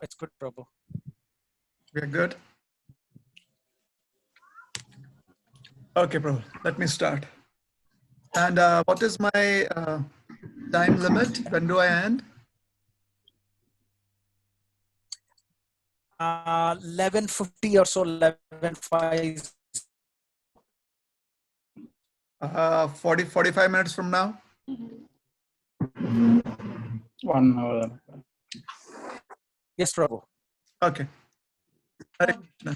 It's good, Prabhu. We are good. Okay, Prabhu, let me start. And what is my time limit? When do I end? 11:50 or so, 11:05. 45 minutes from now? 1 hour. Yes, Prabhu. Okay. Hare Krishna.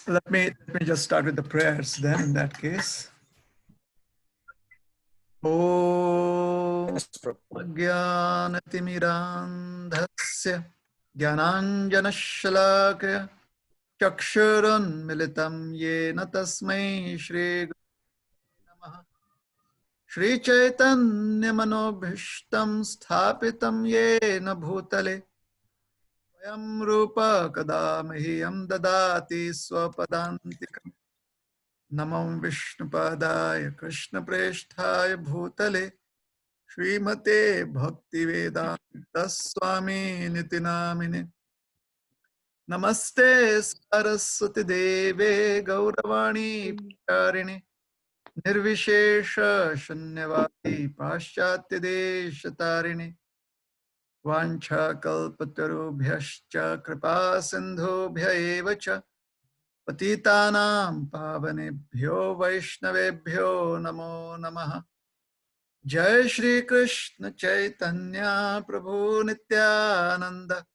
Let me just start with the prayers then in that case. Om Yes, Prabhu. Jnanatimirandhasya Jnananjanashalakaya Chakshurunmilitam Yena Tasmai Shri Namaha Shri Chaitanya Manobhishtam Sthapitam Yena Bhutale Swayam Rupa Kadamahyam Dadati Swapadantikam Namam Vishnupadaya Krishna Preshthaya Bhutale Srimate Bhaktivedanta Swami Niti Namine Namaste Saraswati Deve Gauravani Pacharine Nirvishesha Shanyavadi Paschatya Deshatarine Vancha Kalpatarubhyascha Kripa Sindhubhya eva cha Patitanam Pavanebhyo Vaishnavebhyo Namo Namaha Jai Shri Krishna Chaitanya Prabhu Nityananda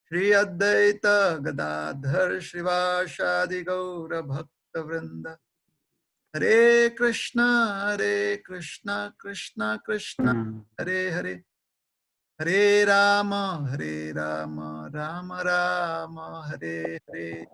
Shri Advaita Gadadhar Shrivashadi Gaura Bhakta Vrinda Hare Krishna Krishna Krishna Hare Hare Hare Rama Rama Rama Hare Hare.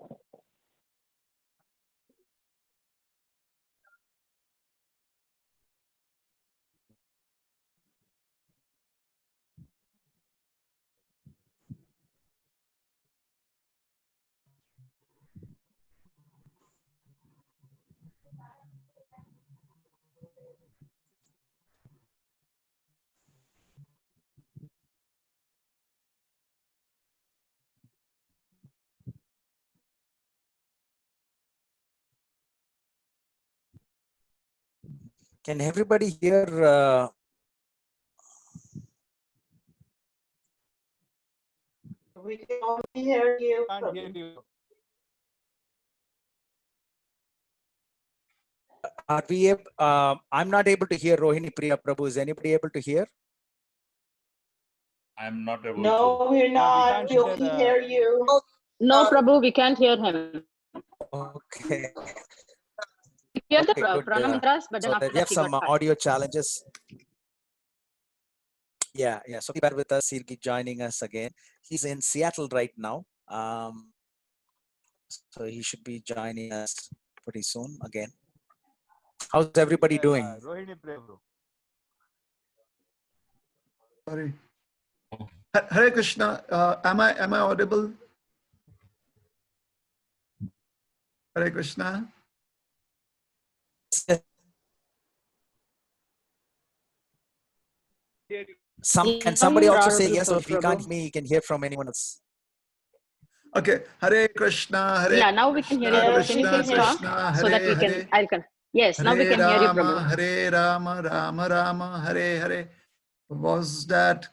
Can everybody hear? We can only hear you. Can't hear you. Are we? I'm not able to hear Rohini Priya Prabhu. Is anybody able to hear? I'm not able to. No, we're not. We only hear you. No, Prabhu, we can't hear him. Okay. We hear the Okay, good. Pranam Mantras, but then So after we that have he some got cut. audio challenges. Yeah. So bear with us. He'll be joining us again. He's in Seattle right now. So he should be joining us pretty soon again. How's everybody doing? Rohini Prabhu. Sorry. Hare Krishna. Am I audible? Hare Krishna. Can somebody You're also say audible, yes? Or if you can't Prabhu. hear me, you can hear from anyone else. Okay. Hare Krishna. Hare Yeah, now we can hear you, Yes, Prabhu. Can you we please can talk Krishna, so that we Hare can? Yes, now we Hare can hear you, Rama, Prabhu. Hare Rama, Rama Rama, Hare Hare. Was that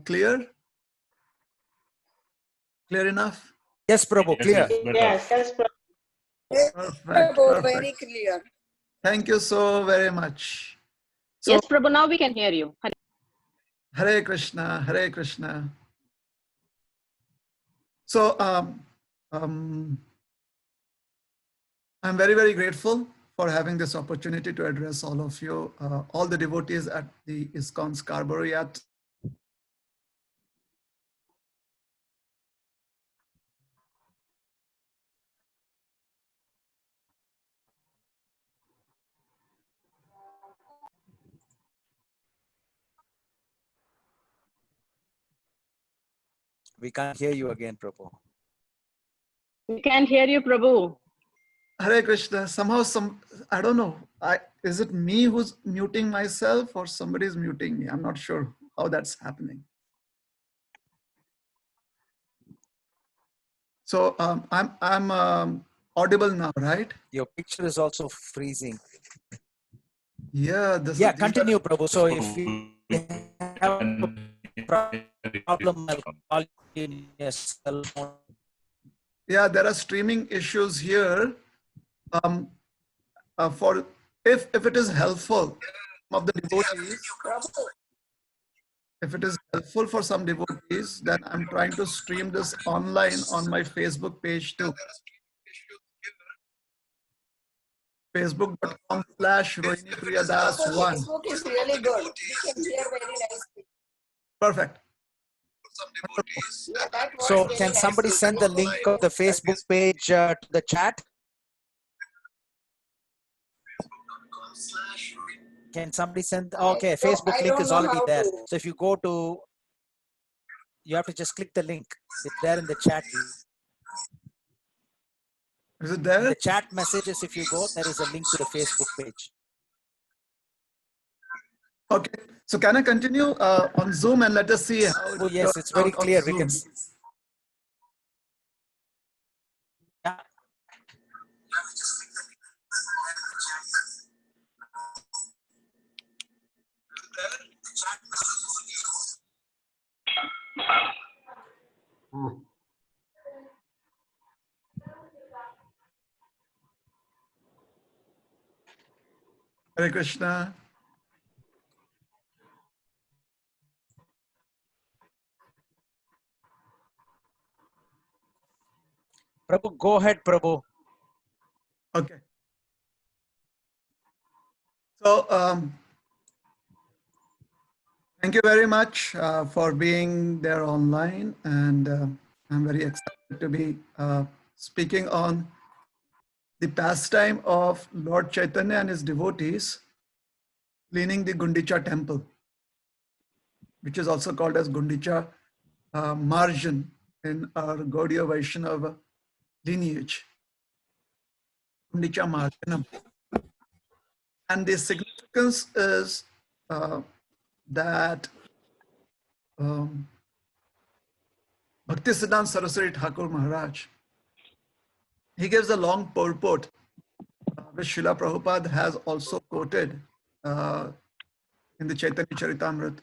clear? Clear enough? Yes, Prabhu, Yes, clear. yes, better. Yes, Perfect. Very clear. Thank you so very much. So, Yes, Prabhu, now we can hear you. Hare Krishna, Hare Krishna. So, I'm very, very grateful for having this opportunity to address all of you, all the devotees at the ISKCON Scarborough Yacht. We can't hear you again, Prabhu. We can't hear you, Prabhu. Hare Krishna. Somehow, I don't know. Is it me who's muting myself or somebody's muting me? I'm not sure how that's happening. So I'm audible now, right? Your picture is also freezing. Yeah. These Continue, Prabhu. So if you have a problem, I'll call you in your cell phone. Yeah, there are streaming issues here. For if it is helpful, some of the devotees, if it is helpful for some devotees, then I'm trying to stream this online on my Facebook page too. Facebook.com/Rohini Priyadas1. Facebook is really good. We can hear very nicely. Perfect. Yeah, that works So very can somebody nicely. send the link of the Facebook page to the chat? Can somebody send? Okay, Facebook I link don't is know already how there. to. So if you go to, you have to just click the link. It's there in the chat. Is it In there? the chat messages, if you go, there is a link to the Facebook page. Okay. So can I continue on Zoom and let us see how Oh it yes, turns it's very out on clear. We Zoom? can. Yeah. Hare Krishna. Prabhu, go ahead, Prabhu. Okay. So thank you very much for being there online, and I'm very excited to be speaking on the pastime of Lord Chaitanya and his devotees cleaning the Gundicha temple, which is also called as Gundicha Marjan in our Gaudiya Vaishnava lineage. Gundicha Marjanam. And the significance is that Bhaktisiddhanta Saraswati Thakur Maharaj, he gives a long purport, which Srila Prabhupada has also quoted in the Chaitanya Charitamrita.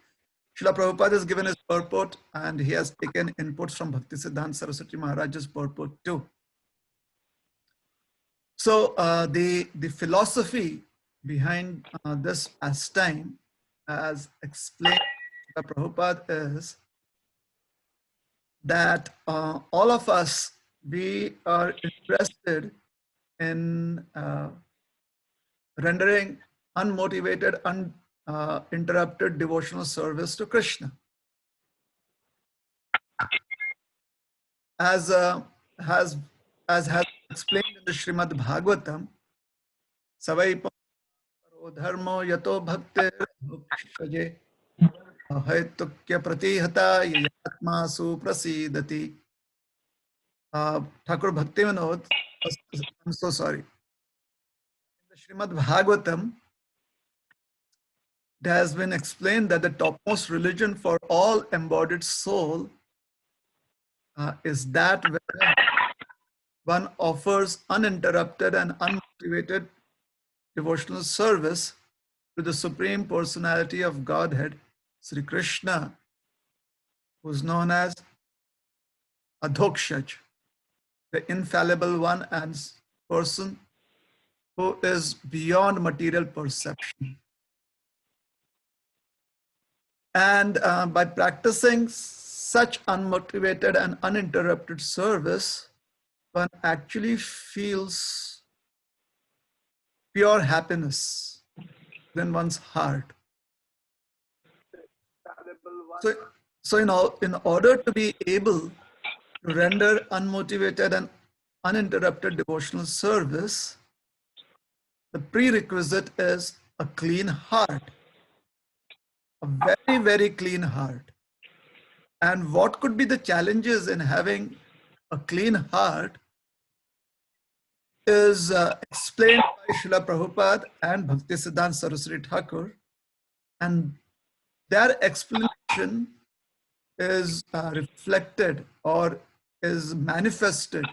Srila Prabhupada has given his purport and he has taken inputs from Bhaktisiddhanta Saraswati Maharaj's purport too. So the philosophy behind this pastime, as explained by Prabhupada, is that all of us, we are interested in rendering unmotivated, uninterrupted devotional service to Krishna. As has explained in the Srimad Bhagavatam, Savai dharmo yato bhaktir bhukshaje Haitukya pratihata yatma prasidati. Thakur Bhakti Vinod, I'm so sorry. In the Srimad Bhagavatam, it has been explained that the topmost religion for all embodied soul is that where one offers uninterrupted and unmotivated devotional service to the Supreme Personality of Godhead, Sri Krishna, who is known as Adhokshaj, the infallible one and person who is beyond material perception. And by practicing such unmotivated and uninterrupted service, one actually feels pure happiness within one's heart. So in order to be able to render unmotivated and uninterrupted devotional service, the prerequisite is a clean heart, a very, very clean heart. And what could be the challenges in having a clean heart is explained by Srila Prabhupada and Bhaktisiddhanta Saraswati Thakur, and their explanation is reflected or is manifested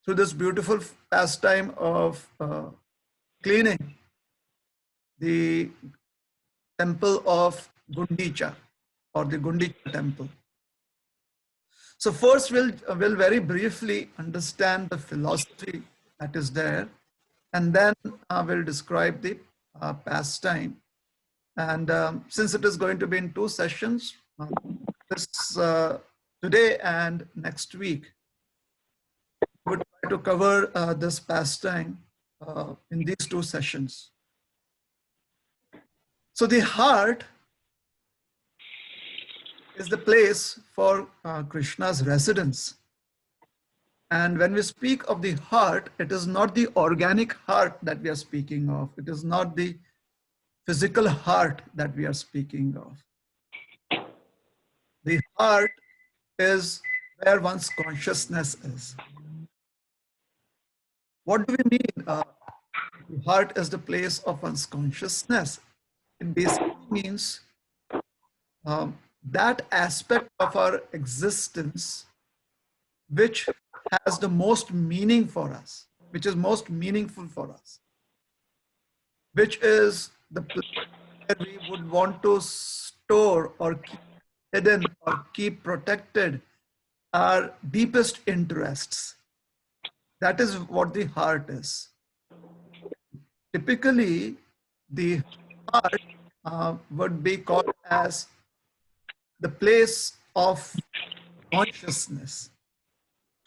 through this beautiful pastime of cleaning the temple of Gundicha or the Gundicha temple. So first we'll very briefly understand the philosophy that is there, and then we'll describe the pastime. And since it is going to be in 2 sessions, this today and next week, we'll try to cover this pastime in these 2 sessions. So the heart is the place for Krishna's residence. And when we speak of the heart, it is not the organic heart that we are speaking of. It is not the physical heart that we are speaking of. The heart is where one's consciousness is. What do we mean? The heart is the place of one's consciousness. It basically means that aspect of our existence which has the most meaning for us, which is most meaningful for us, which is the place where we would want to store or keep hidden or keep protected our deepest interests. That is what the heart is. Typically, the heart would be called as the place of consciousness,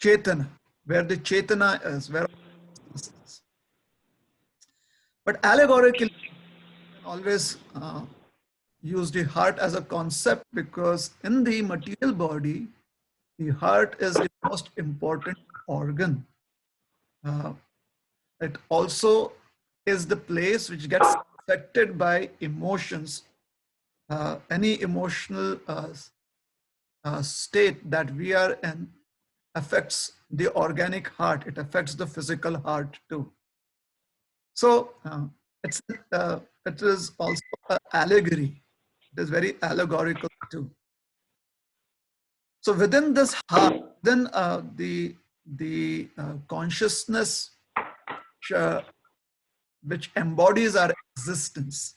Chetana, where the Chetana is, where consciousness is. But allegorically, you can always use the heart as a concept, because in the material body, the heart is the most important organ. It also is the place which gets affected by emotions. Any emotional state that we are in affects the organic heart. It affects the physical heart too. So it is also an allegory. It is very allegorical too. So within this heart, then the consciousness which embodies our existence,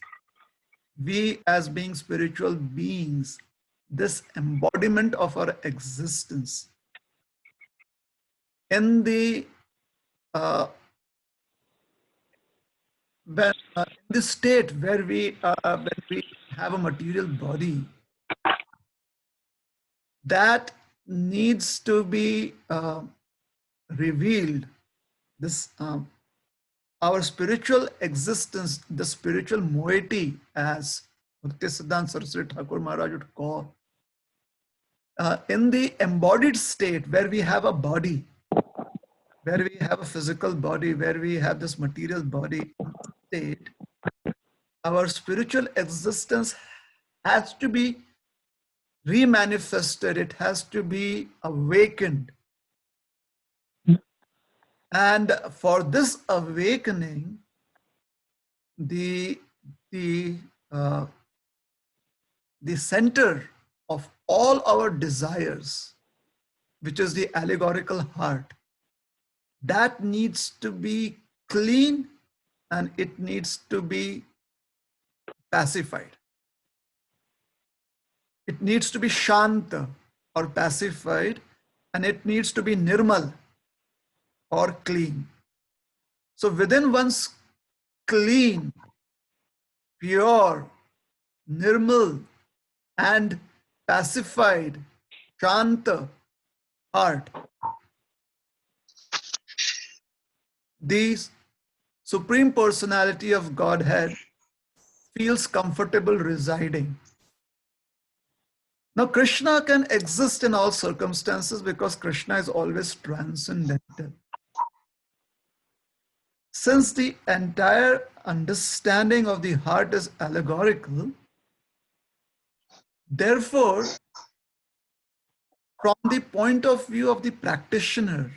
we as being spiritual beings, this embodiment of our existence in the in the state where we have a material body, that needs to be revealed. This our spiritual existence, the spiritual moiety, as Bhaktisiddhanta Saraswati Thakur Maharaj would call, in the embodied state where we have a body, where we have a physical body, where we have this material body state, our spiritual existence has to be remanifested. It has to be awakened. And for this awakening, the center of all our desires, which is the allegorical heart, that needs to be clean and it needs to be pacified. It needs to be shanta or pacified, and it needs to be nirmal or clean. So within one's clean, pure, nirmal and pacified, shanta heart, the Supreme Personality of Godhead feels comfortable residing. Now, Krishna can exist in all circumstances because Krishna is always transcendental. Since the entire understanding of the heart is allegorical, therefore, from the point of view of the practitioner,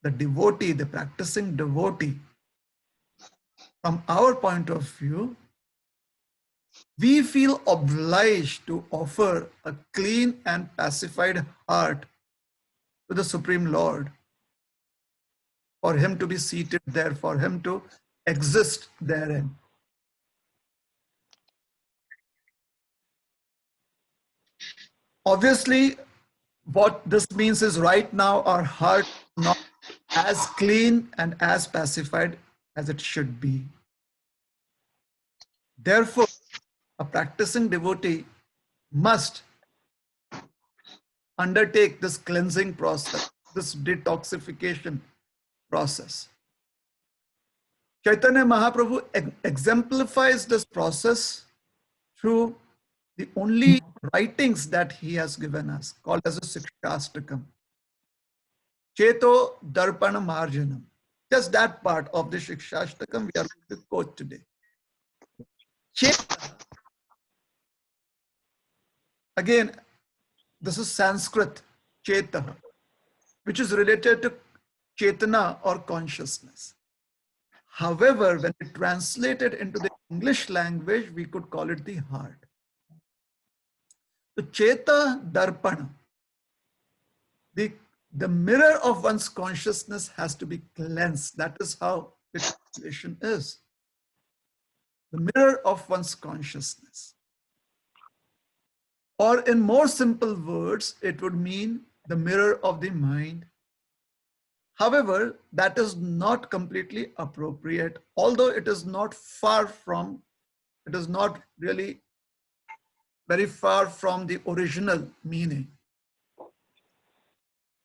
the devotee, the practicing devotee, from our point of view, we feel obliged to offer a clean and pacified heart to the Supreme Lord, for him to be seated there, for him to exist therein. Obviously, what this means is right now our heart is not as clean and as pacified as it should be. Therefore, a practicing devotee must undertake this cleansing process, this detoxification process. Chaitanya Mahaprabhu exemplifies this process through the only writings that he has given us, called as a Sikshastakam. Cheto Darpana Marjanam. Just that part of the Sikshastakam we are going to quote today. Cheta, again, this is Sanskrit, Cheta, which is related to Chetana or consciousness. However, when it translated into the English language, we could call it the heart. So Cheta Darpana, the mirror of one's consciousness has to be cleansed. That is how the translation is. The mirror of one's consciousness. Or in more simple words, it would mean the mirror of the mind. However, that is not completely appropriate, although it is not far from, it is not really very far from the original meaning.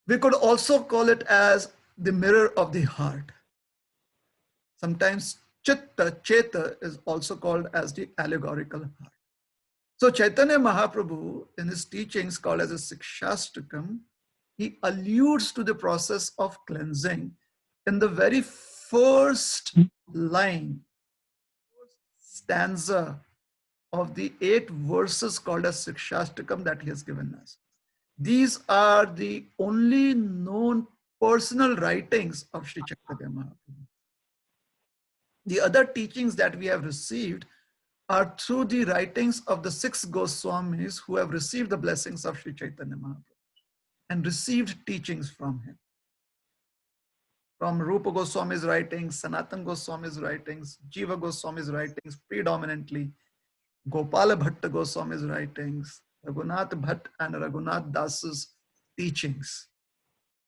We could also call it as the mirror of the heart. Sometimes Chitta, Cheta is also called as the allegorical heart. So Chaitanya Mahaprabhu in his teachings called as a Sikshastakam, he alludes to the process of cleansing in the very first line, stanza of the 8 verses called as Sikshastakam that he has given us. These are the only known personal writings of Sri Chaitanya Mahaprabhu. The other teachings that we have received are through the writings of the 6 Goswamis who have received the blessings of Sri Chaitanya Mahaprabhu and received teachings from him. From Rupa Goswami's writings, Sanatana Goswami's writings, Jiva Goswami's writings, predominantly Gopala Bhatta Goswami's writings, Raghunath Bhatt and Raghunath Das's teachings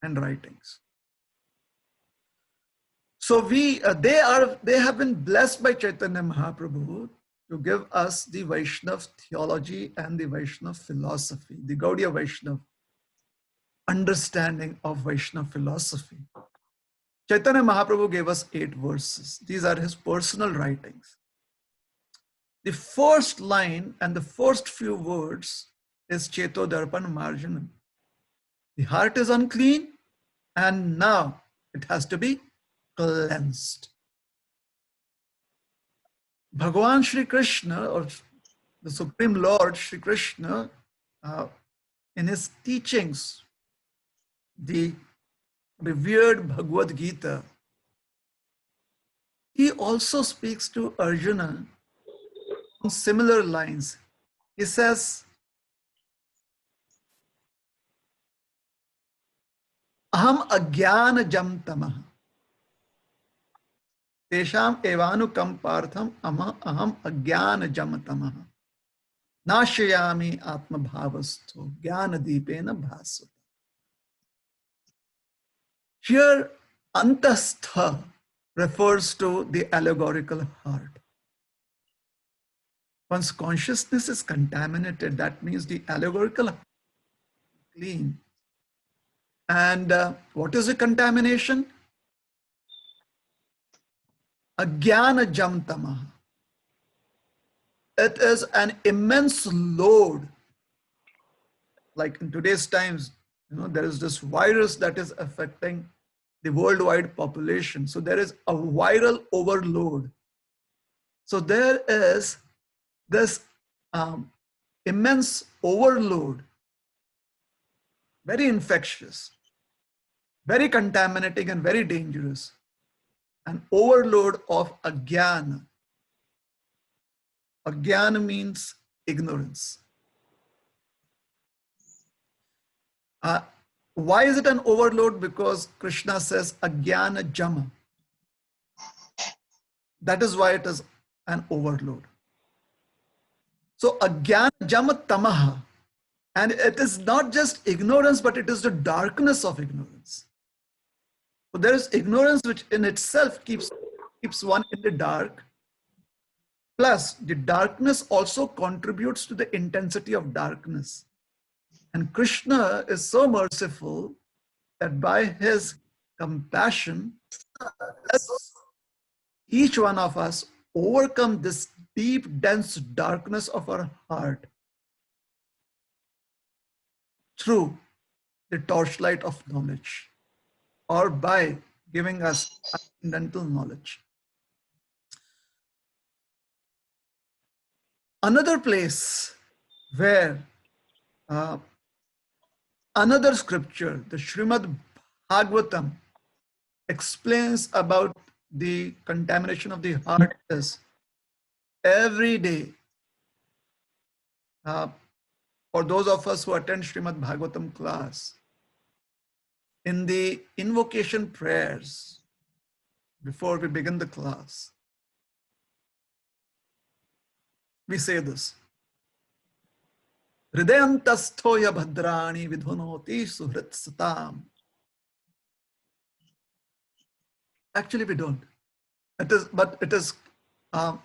and writings. So they have been blessed by Chaitanya Mahaprabhu to give us the Vaishnav theology and the Vaishnav philosophy, the Gaudiya Vaishnav understanding of Vaishnav philosophy. Chaitanya Mahaprabhu gave us 8 verses. These are his personal writings. The first line and the first few words is Cheto Darpan Marjanam. The heart is unclean and now it has to be cleansed. Bhagavan Shri Krishna, or the Supreme Lord Shri Krishna, in his teachings, the revered Bhagavad Gita, he also speaks to Arjuna on similar lines. He says, Aham agyana jam tamah. Tesham evanu kampartham aham agyana jam tamah. Nashayami atma bhavasto jnana deepena bhasvata. Here, antastha refers to the allegorical heart. Once consciousness is contaminated, that means the allegorical heart is clean. And what is the contamination? Agyana jam tamaha. It is an immense load. Like in today's times, there is this virus that is affecting the worldwide population. So there is a viral overload. So there is this immense overload, very infectious. very contaminating and very dangerous. An overload of agyana. Agyana means ignorance. Why is it an overload? Because Krishna says agyana jama. That is why it is an overload. So agyana jama tamaha. And it is not just ignorance, but it is the darkness of ignorance. So there is ignorance which in itself keeps one in the dark. Plus, the darkness also contributes to the intensity of darkness. And Krishna is so merciful that by his compassion, lets each one of us overcome this deep, dense darkness of our heart through the torchlight of knowledge, or by giving us transcendental knowledge. Another place where another scripture, the Srimad Bhagavatam, explains about the contamination of the heart is every day. For those of us who attend Srimad Bhagavatam class, in the invocation prayers, before we begin the class, we say this. Hridayantasthoya bhadrani vidhunoti suhrit satam. Actually, we don't. It is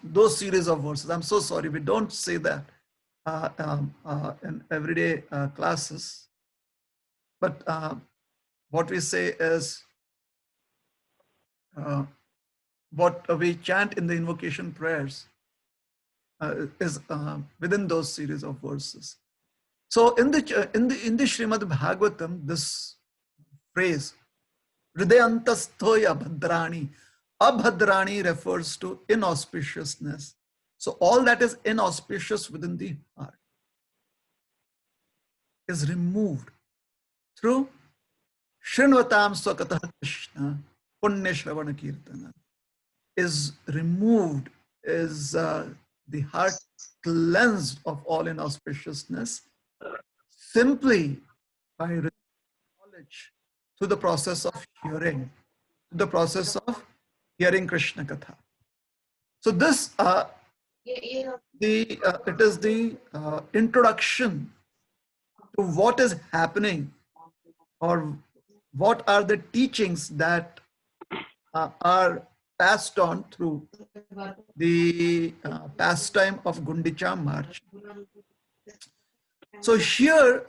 those series of verses. I'm so sorry, we don't say that in everyday classes. But what we say is what we chant in the invocation prayers is within those series of verses. So in the Srimad Bhagavatam, this phrase Hridayantasthoya bhadrani, abhadrani refers to inauspiciousness. So all that is inauspicious within the heart is removed through Shrinvatam Swakatah Krishna, Punya Shravana Kirtana, is removed, is the heart cleansed of all inauspiciousness simply by knowledge through the process of hearing, Krishna Katha. So this it is the introduction to what is happening, or what are the teachings that are passed on through the pastime of Gundicha March. So here,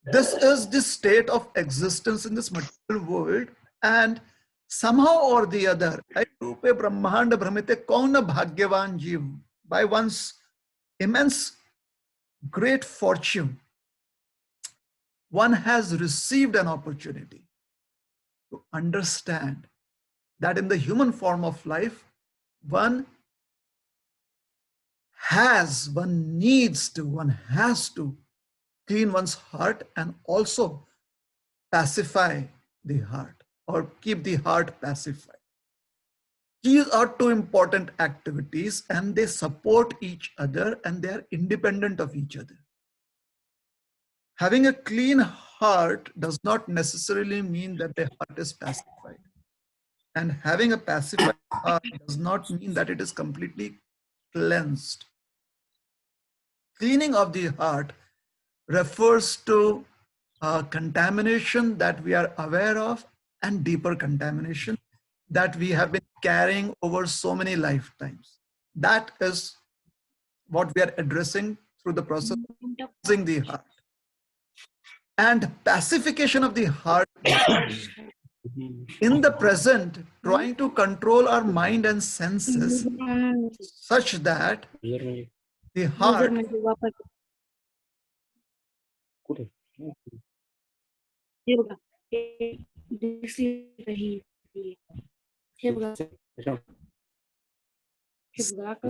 this is the state of existence in this material world, and somehow or the other, Rupe Brahmanda Brahmite Kauna Bhagyavan Jeev, by one's immense great fortune, one has received an opportunity to understand that in the human form of life, one has to clean one's heart and also pacify the heart, or keep the heart pacified. These are two important activities, and they support each other, and they are independent of each other. Having a clean heart does not necessarily mean that the heart is pacified. And having a pacified heart does not mean that it is completely cleansed. Cleaning of the heart refers to contamination that we are aware of, and deeper contamination that we have been carrying over so many lifetimes. That is what we are addressing through the process of cleansing the heart. And pacification of the heart in the present, trying to control our mind and senses such that the heart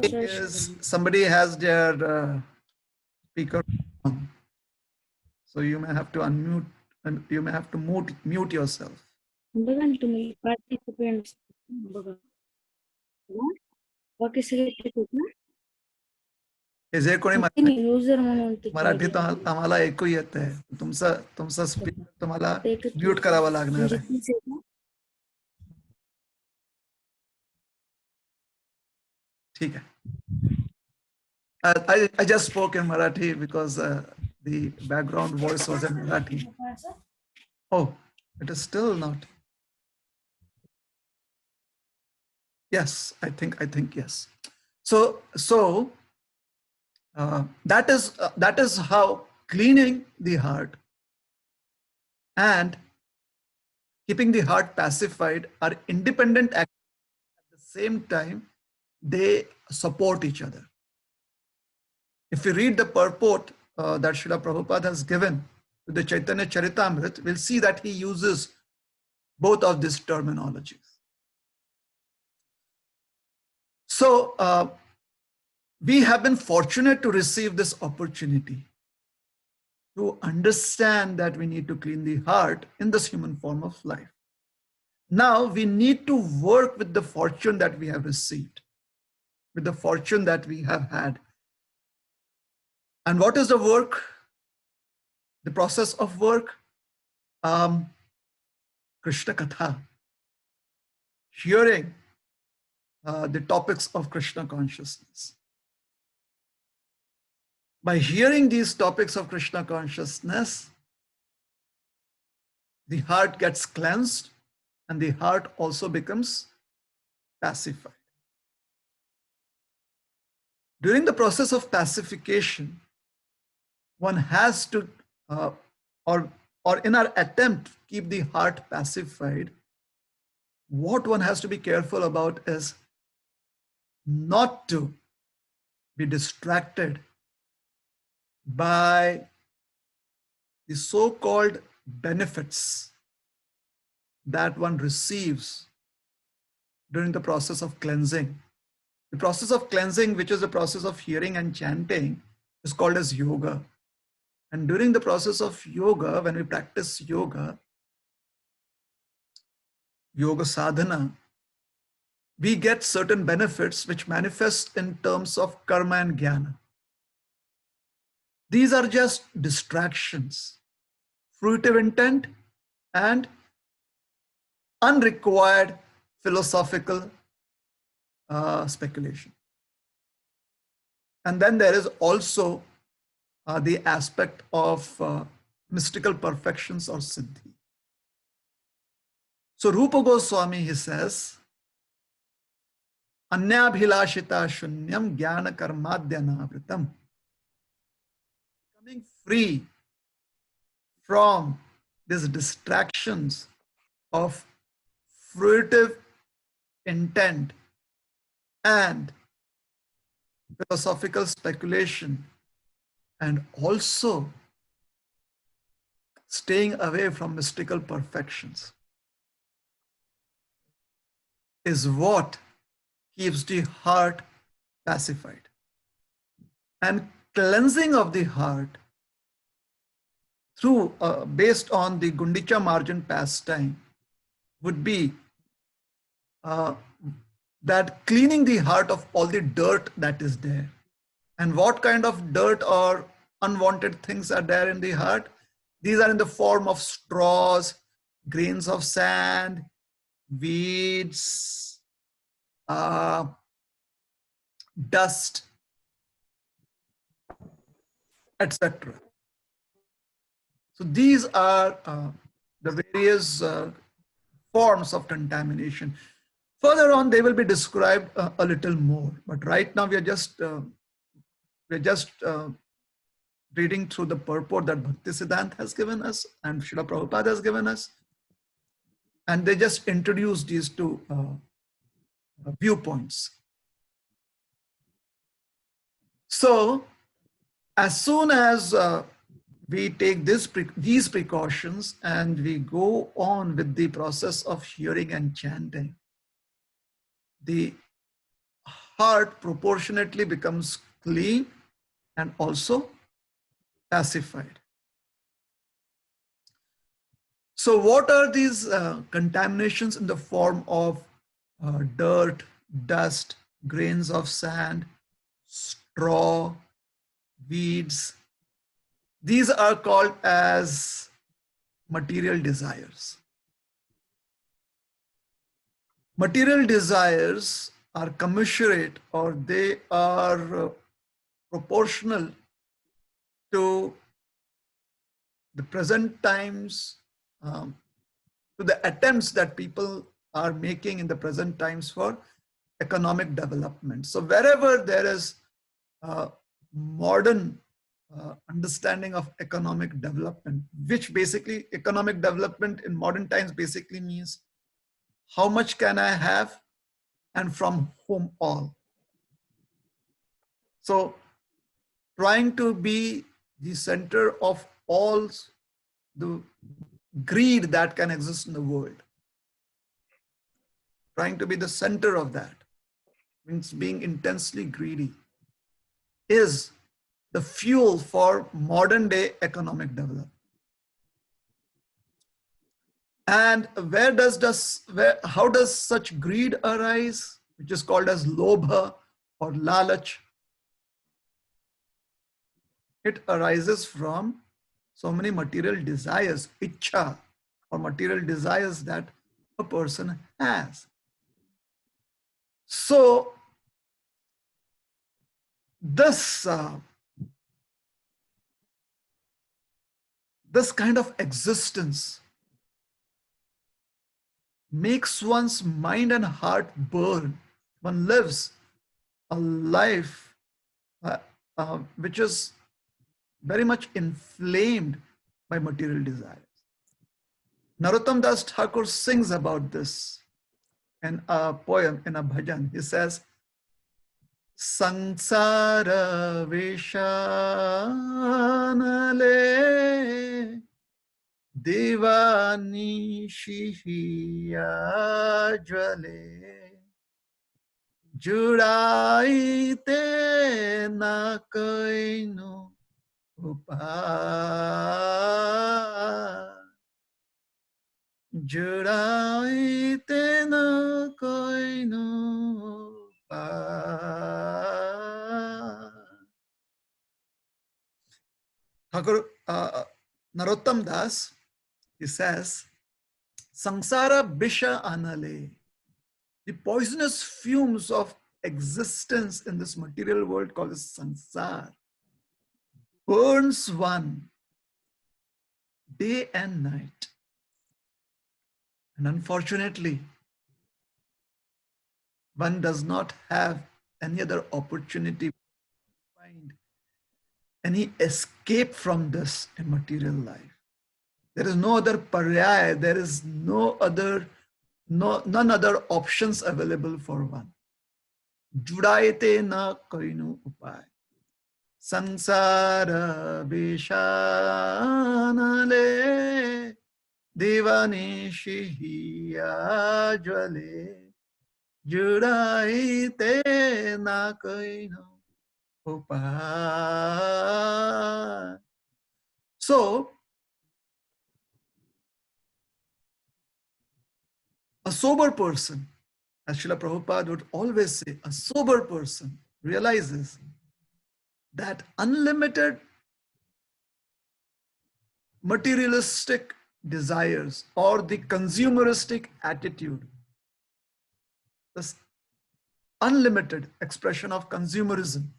is, somebody has their speaker on, so you may have to unmute and you may have to mute yourself. बघा तुम्ही participants बघा बाकी सगळे ठीक आहेत ना हे जे कोणी त्यांनी user म्हणून ते मराठीत आम्हाला ऐकू येत आहे, तुमचा स्पीकर तुम्हाला ते एकच म्यूट करावा लागणार म्हणजे आहे. तीच आहेत ना ठीक आहे. I just spoke in Marathi because the background voice was in Marathi. Oh, it is still not. Yes, I think yes. So that is how cleaning the heart and keeping the heart pacified are independent acts. At the same time, they support each other. If we read the purport that Srila Prabhupada has given to the Chaitanya Charitamrita, we'll see that he uses both of these terminologies. So we have been fortunate to receive this opportunity to understand that we need to clean the heart in this human form of life. Now we need to work with the fortune that we have received, with the fortune that we have had. And what is the work? The process of work? Krishna Katha. Hearing the topics of Krishna consciousness. By hearing these topics of Krishna consciousness, the heart gets cleansed and the heart also becomes pacified. During the process of pacification, one has to, or in our attempt to keep the heart pacified, what one has to be careful about is not to be distracted by the so-called benefits that one receives during the process of cleansing. The process of cleansing, which is the process of hearing and chanting, is called as yoga. And during the process of yoga, when we practice yoga sadhana, we get certain benefits which manifest in terms of karma and jnana. These are just distractions, fruitive intent, and unrequired philosophical speculation. And then there is also the aspect of mystical perfections or siddhi. So Rupa Goswami, he says, Anyabhilashita shunyam jnana karmadhyanavritam. Becoming free from these distractions of fruitive intent and philosophical speculation, and also staying away from mystical perfections, is what keeps the heart pacified. And cleansing of the heart through, based on the Gundicha margin pastime, would be that cleaning the heart of all the dirt that is there. And what kind of dirt or unwanted things are there in the heart? These are in the form of straws, grains of sand, weeds, dust, etc. So these are the various forms of contamination. Further on, they will be described a little more. But right now, we are just reading through the purport that Bhaktisiddhanta has given us and Srila Prabhupada has given us. And they just introduce these two viewpoints. So, as soon as we take these precautions and we go on with the process of hearing and chanting, the heart proportionately becomes clean and also pacified. So what are these contaminations in the form of dirt, dust, grains of sand, straw, weeds? These are called as material desires. Material desires are commensurate, or they are proportional to the present times, to the attempts that people are making in the present times for economic development. So wherever there is modern understanding of economic development, which basically economic development in modern times basically means how much can I have and from whom all. So trying to be the center of all the greed that can exist in the world. Trying to be the center of that means being intensely greedy is the fuel for modern day economic development. And how does such greed arise, which is called as lobha or lalach? It arises from so many material desires, ichha, or material desires that a person has. So this kind of existence makes one's mind and heart burn. One lives a life which is very much inflamed by material desires. Narottam Das Thakur sings about this in a poem, in a bhajan. He says, Sansara Vishanale Divani Shihiya Jwale Judaite na koinu upay Judaite na koinu upay. Thakur, Narottam Das, he says, Sansara Bisha Anale, the poisonous fumes of existence in this material world called as sansar, burns one day and night. And unfortunately, one does not have any other opportunity to find any escape from this in material life. There is no other paryaya, there is none other options available for one. Judaite na koinu upay. Sansara Vishanale Divani Shihiya Jwale Judaite na koinu upay. So, a sober person, as Srila Prabhupada would always say, a sober person realizes that unlimited materialistic desires or the consumeristic attitude, this unlimited expression of consumerism,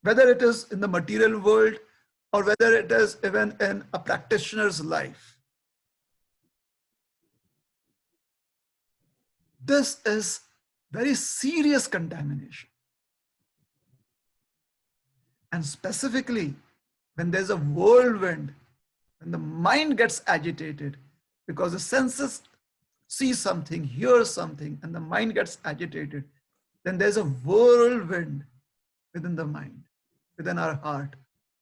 whether it is in the material world or whether it is even in a practitioner's life, this is very serious contamination. And specifically, when there's a whirlwind, when the mind gets agitated, because the senses see something, hear something, and the mind gets agitated, then there's a whirlwind within the mind, within our heart.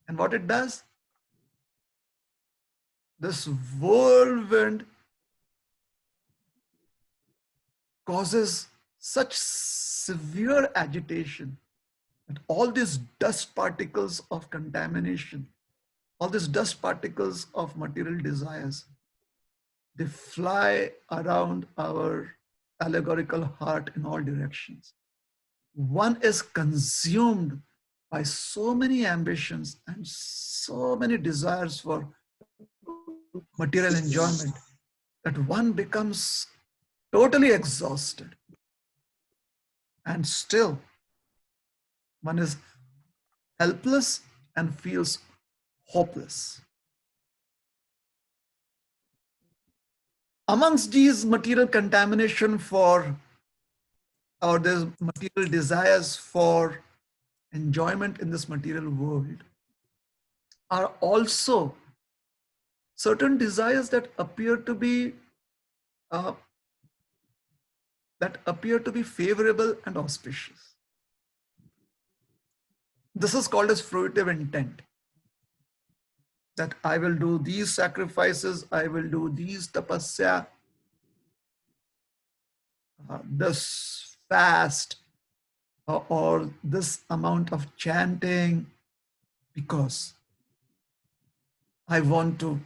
And what it does? This whirlwind causes such severe agitation that all these dust particles of contamination, all these dust particles of material desires they fly around our allegorical heart in all directions. One is consumed by so many ambitions and so many desires for material enjoyment that one becomes totally exhausted. And still, one is helpless and feels hopeless. Amongst these material contamination or these material desires for enjoyment in this material world are also certain desires that appear to be favorable and auspicious. This is called as fruitive intent. That I will do these sacrifices, I will do these tapasya, this fast, or this amount of chanting, because I want to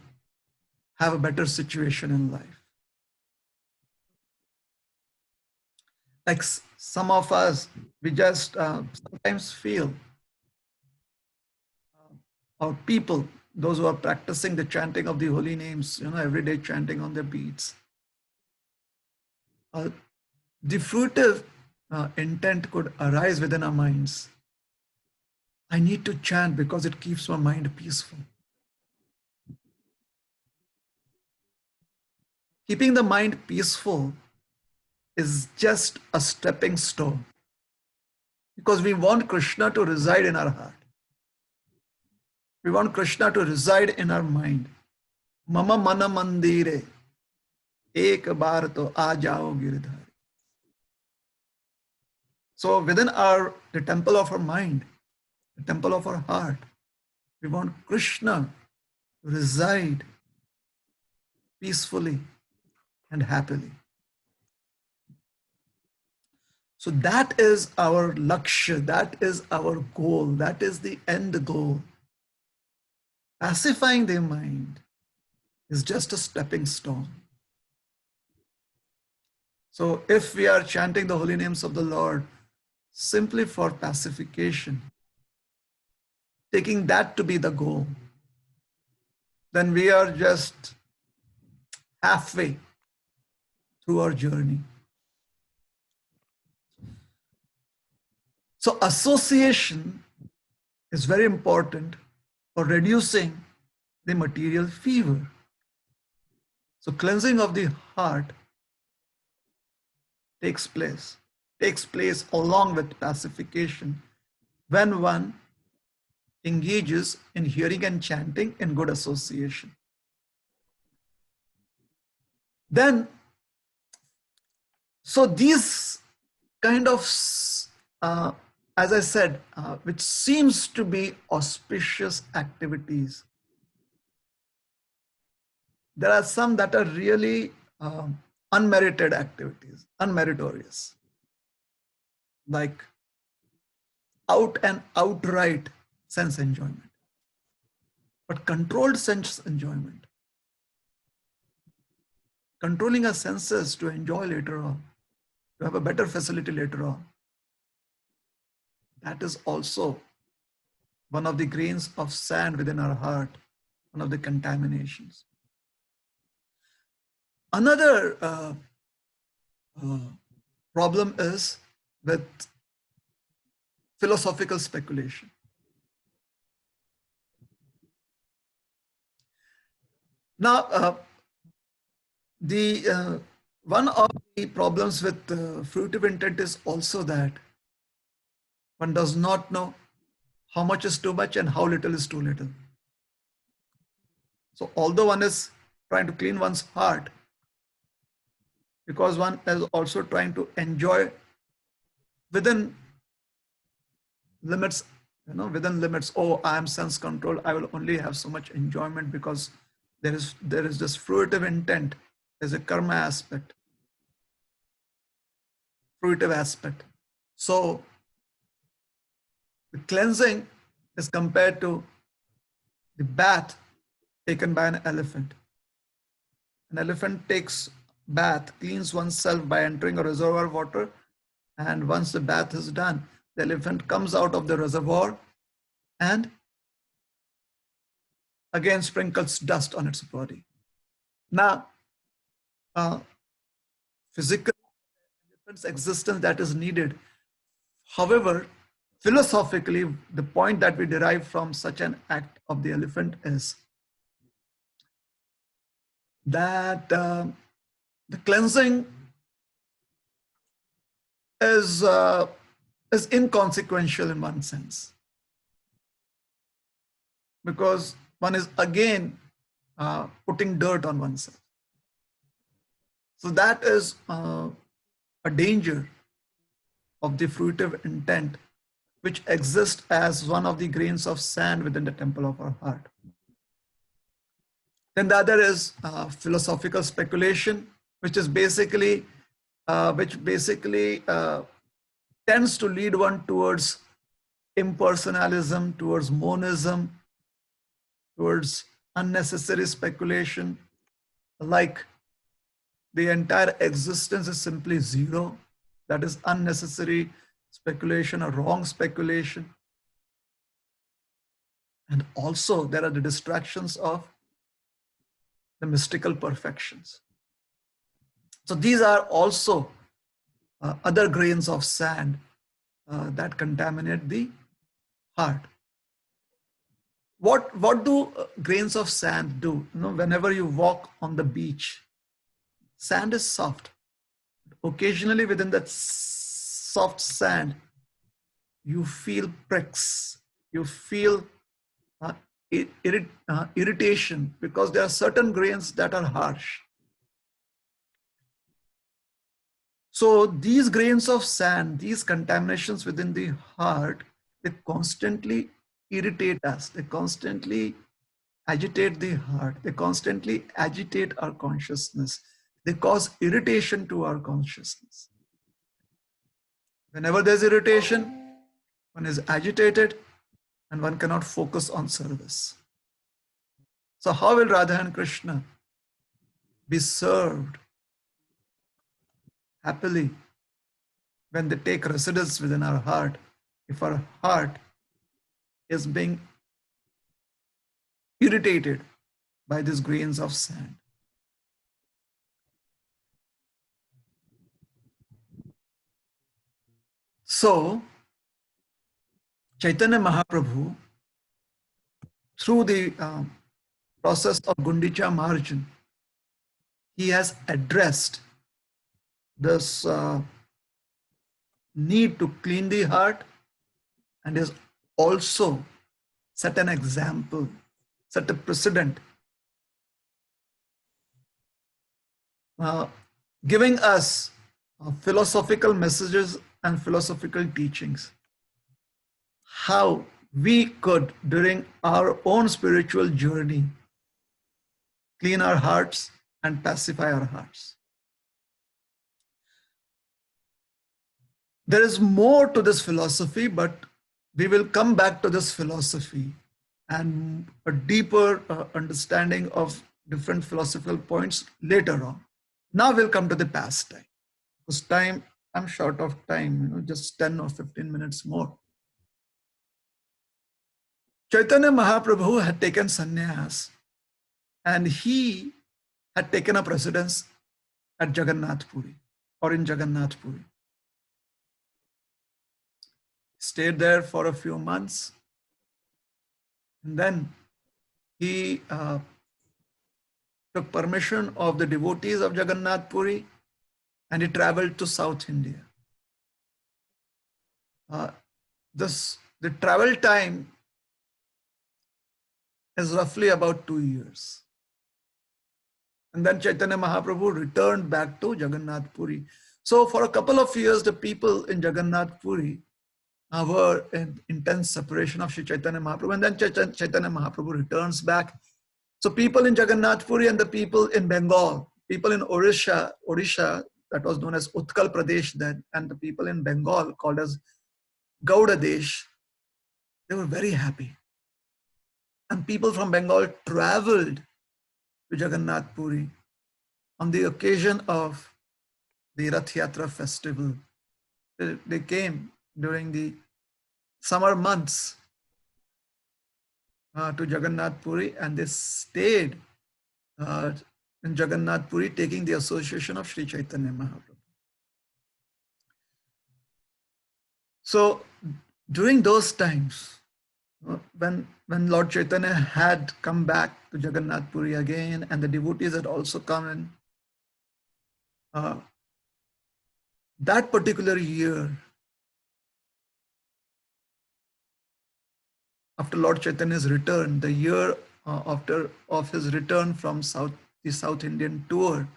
have a better situation in life. Like some of us, we just sometimes feel, or people, those who are practicing the chanting of the holy names, every day chanting on their beads, the fruitive intent could arise within our minds. I need to chant because it keeps my mind peaceful. Keeping the mind peaceful is just a stepping stone, because we want Krishna to reside in our heart. We want Krishna to reside in our mind. Mama mana mandire, ek baar to aa jao giridhari. So within the temple of our mind, the temple of our heart, we want Krishna to reside peacefully and happily. So that is our lakshya, that is our goal, that is the end goal. Pacifying the mind is just a stepping stone. So if we are chanting the holy names of the Lord simply for pacification, taking that to be the goal, then we are just halfway through our journey. So association is very important for reducing the material fever. So cleansing of the heart takes place along with pacification when one engages in hearing and chanting in good association. Then, so these kind of, as I said, which seems to be auspicious activities, there are some that are really unmerited activities, unmeritorious, like outright sense enjoyment. But controlled sense enjoyment, controlling our senses to enjoy later on, to have a better facility later on, that is also one of the grains of sand within our heart, one of the contaminations. Another problem is with philosophical speculation. Now, one of the problems with fruitive intent is also that one does not know how much is too much and how little is too little. So although one is trying to clean one's heart, because one is also trying to enjoy within limits, within limits. Oh, I am sense controlled, I will only have so much enjoyment because there is this fruitive intent. There's a karma aspect, fruitive aspect. So the cleansing is compared to the bath taken by an elephant. An elephant takes bath, cleans oneself by entering a reservoir water, and once the bath is done, the elephant comes out of the reservoir and again sprinkles dust on its body. Now, physical elephant's existence that is needed. However, philosophically, the point that we derive from such an act of the elephant is that the cleansing is inconsequential in one sense, because one is again putting dirt on oneself. So that is a danger of the fruitive intent, which exists as one of the grains of sand within the temple of our heart. Then the other is philosophical speculation, which is basically tends to lead one towards impersonalism, towards monism, towards unnecessary speculation, like the entire existence is simply zero. That is unnecessary speculation or wrong speculation. And also there are the distractions of the mystical perfections. So these are also other grains of sand that contaminate the heart. What do grains of sand do? You know, whenever you walk on the beach, sand is soft. Occasionally within that soft sand, you feel pricks, you feel irritation, because there are certain grains that are harsh. So these grains of sand, these contaminations within the heart, they constantly irritate us. They constantly agitate the heart. They constantly agitate our consciousness. They cause irritation to our consciousness. Whenever there's irritation, one is agitated and one cannot focus on service. So how will Radha and Krishna be served happily when they take residence within our heart, if our heart is being irritated by these grains of sand? So Chaitanya Mahaprabhu, through the process of Gundicha Marjan, he has addressed this need to clean the heart, and has also set an example, set a precedent, giving us philosophical messages and philosophical teachings, how we could, during our own spiritual journey, clean our hearts and pacify our hearts. There is more to this philosophy, but we will come back to this philosophy and a deeper understanding of different philosophical points later on. Now we'll come to the pastime, because I'm short of time, just 10 or 15 minutes more. Chaitanya Mahaprabhu had taken sannyas, and he had taken up residence at Jagannath Puri, or in Jagannath Puri. Stayed there for a few months, and then he took permission of the devotees of Jagannath Puri, and he traveled to South India. The travel time is roughly about 2 years. And then Chaitanya Mahaprabhu returned back to Jagannath Puri. So for a couple of years, the people in Jagannath Puri were in intense separation of Sri Chaitanya Mahaprabhu. And then Chaitanya Mahaprabhu returns back. So people in Jagannath Puri and the people in Bengal, people in Odisha, that was known as Utkal Pradesh then, and the people in Bengal called as Gauda Desh, they were very happy. And people from Bengal traveled to Jagannath Puri on the occasion of the Rath Yatra festival. They came during the summer months to Jagannath Puri, and they stayed in Jagannath Puri, taking the association of Sri Chaitanya Mahaprabhu. So during those times, when Lord Chaitanya had come back to Jagannath Puri again, and the devotees had also come in, that particular year, after Lord Chaitanya's return, the year after of his return from the South Indian tour,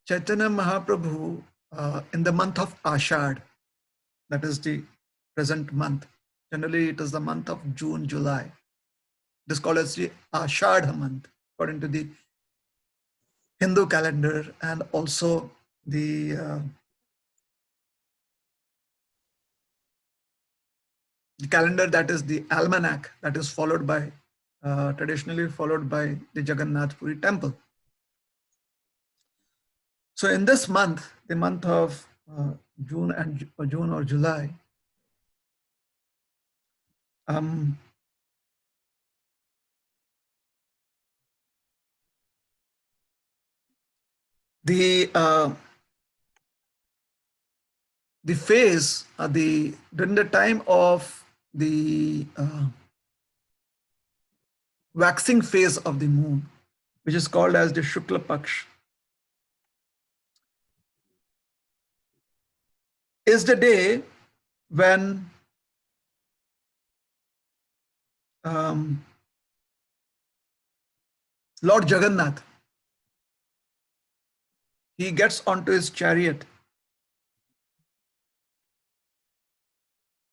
Chaitanya Mahaprabhu, in the month of Ashad, that is the present month, generally it is the month of June, July. It is called as the Ashad month, according to the Hindu calendar, and also the calendar that is the almanac, that is followed by, traditionally followed by the Jagannath Puri temple. So in this month, the month of June or July, the phase, during the time of the waxing phase of the moon, which is called as the Shukla Paksh, is the day when Lord Jagannath, he gets onto his chariot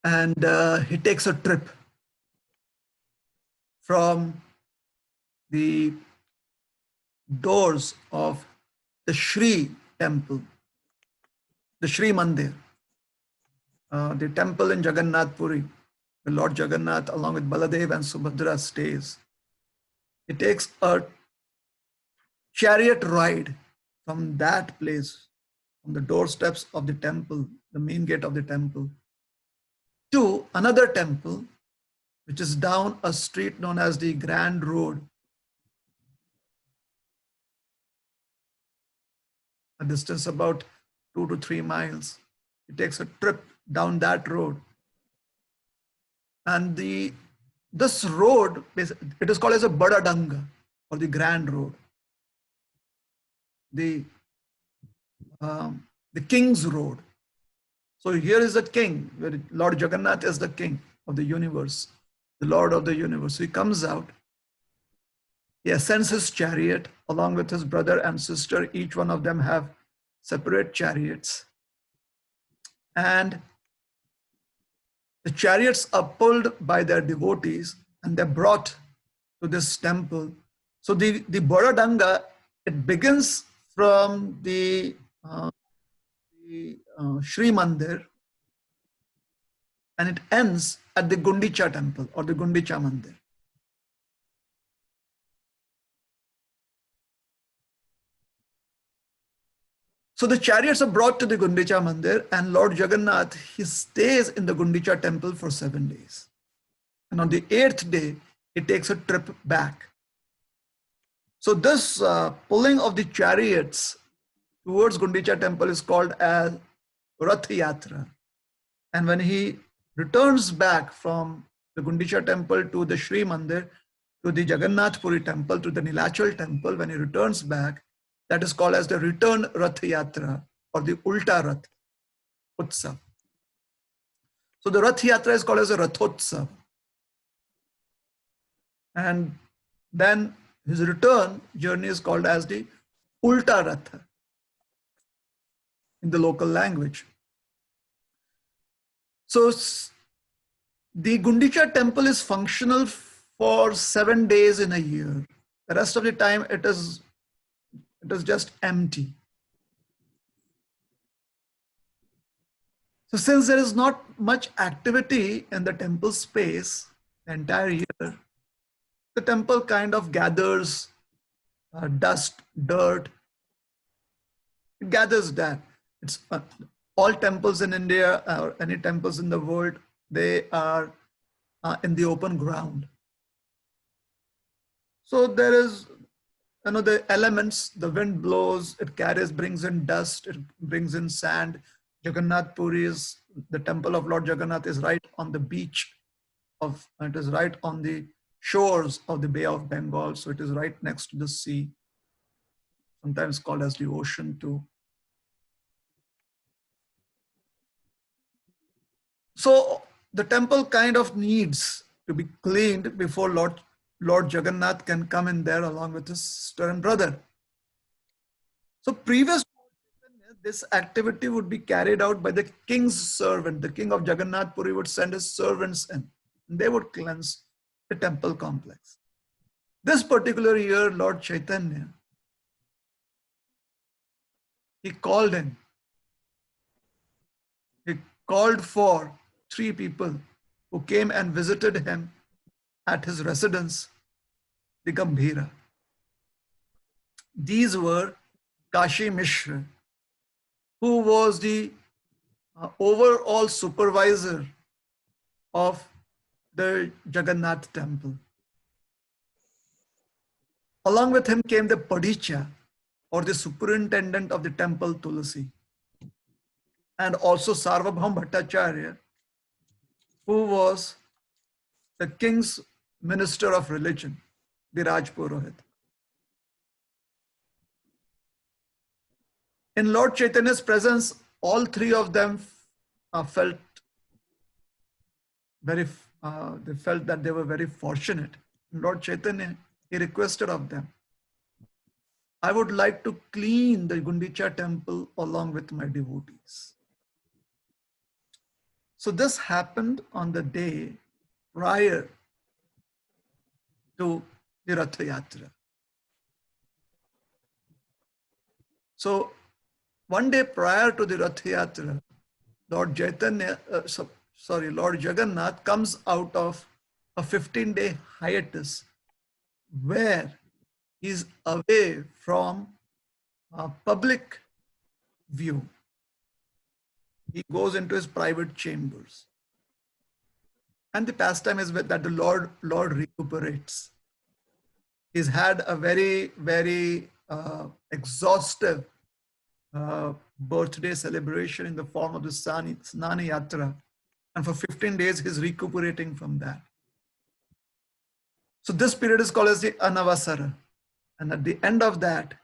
and he takes a trip from the doors of the Shri temple, the Shri Mandir, the temple in Jagannath Puri, the Lord Jagannath along with Baladev and Subhadra stays. He takes a chariot ride from that place, from the doorsteps of the temple, the main gate of the temple, to another temple, which is down a street known as the Grand Road, a distance about 2 to 3 miles. He takes a trip down that road. And this road, it is called as a Badadanga, or the Grand Road. The King's Road. So here is the king, where Lord Jagannath is the king of the universe, the Lord of the universe. So he comes out, he ascends his chariot along with his brother and sister. Each one of them have separate chariots. And the chariots are pulled by their devotees and they're brought to this temple. So the Badadanga, it begins from the Shri Mandir and it ends at the Gundicha temple or the Gundicha Mandir. So the chariots are brought to the Gundicha Mandir and Lord Jagannath, he stays in the Gundicha temple for 7 days. And on the 8th day, he takes a trip back. So this pulling of the chariots towards Gundicha temple is called as Rath Yatra. And when he returns back from the Gundicha temple to the Shri Mandir, to the Jagannath Puri temple, to the Nilachal temple, when he returns back, that is called as the return Rath Yatra or the Ulta Rath Utsav. So the Rath Yatra is called as a Rathotsav. And then his return journey is called as the Ulta Ratha in the local language. So the Gundicha temple is functional for 7 days in a year. The rest of the time it is just empty. So since there is not much activity in the temple space the entire year, the temple kind of gathers dust, dirt, It gathers that. It's all temples in India or any temples in the world, they are in the open ground. So there is, the elements, the wind blows, it carries, brings in dust, it brings in sand. Jagannath Puri is, the temple of Lord Jagannath is right on the beach it is right on the shores of the Bay of Bengal. So it is right next to the sea, sometimes called as the ocean too. So the temple kind of needs to be cleaned before Lord Jagannath can come in there along with his sister and brother. So previous to this activity would be carried out by the king's servant. The king of Jagannath Puri would send his servants in, and they would cleanse the temple complex. This particular year, Lord Chaitanya, he called in. He called for 3 people who came and visited him at his residence, the Gambhira. These were Kashi Mishra, who was the overall supervisor of the Jagannath temple. Along with him came the Padicha, or the superintendent of the temple Tulasi, and also Sarvabhaum Bhattacharya, who was the king's minister of religion, the Rajpurohit. In Lord Chaitanya's presence, all 3 of them felt they felt that they were very fortunate. Lord Chaitanya, he requested of them, I would like to clean the Gundicha temple along with my devotees. So this happened on the day prior to the Rath Yatra. So one day prior to the Rath Yatra, Lord Jagannath comes out of a 15-day hiatus where he's away from public view. He goes into his private chambers. And the pastime is that the Lord recuperates. He's had a very, very exhaustive birthday celebration in the form of the Snani Yatra. And for 15 days, he's recuperating from that. So this period is called as the Anavasara. And at the end of that,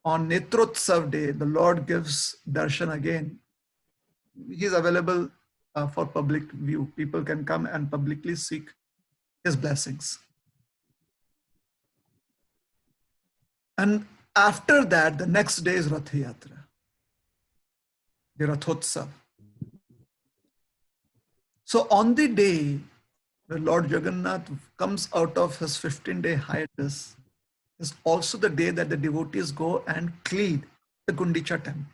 on Netrotsav day, the Lord gives darshan again. He's available for public view. People can come and publicly seek his blessings. And after that, the next day is Rath Yatra, the Rathotsav. So on the day where Lord Jagannath comes out of his 15-day hiatus, is also the day that the devotees go and clean the Gundicha temple.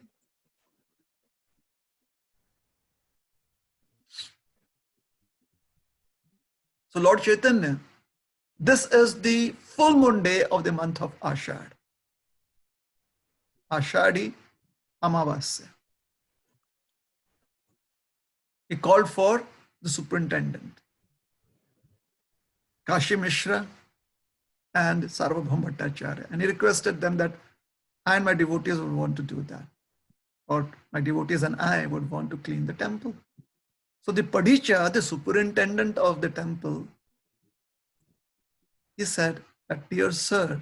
So Lord Chaitanya, this is the full moon day of the month of Ashad. Ashadi Amavasya. He called for the superintendent, Kashi Mishra and Sarvabhaum Bhattacharya. And he requested them that I and my devotees would want to do that. Or my devotees and I would want to clean the temple. So the Padicha, the superintendent of the temple, he said that, dear sir,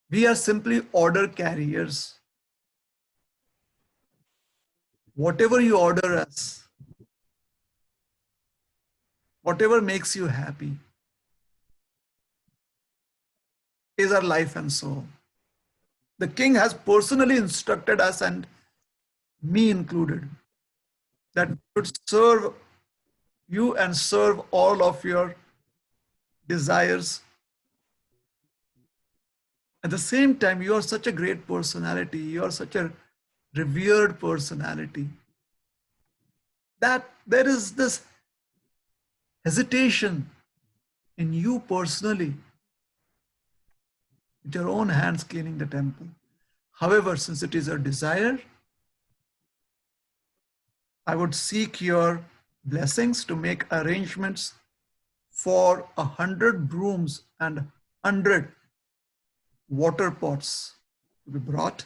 we are simply order carriers. Whatever you order us, whatever makes you happy, is our life and soul. The king has personally instructed us, and me included, that we should serve you and serve all of your desires. At the same time, you are such a great personality, you are such a revered personality, that there is this hesitation in you personally with your own hands cleaning the temple. However, since it is a desire, I would seek your blessings to make arrangements for 100 brooms and 100 water pots to be brought,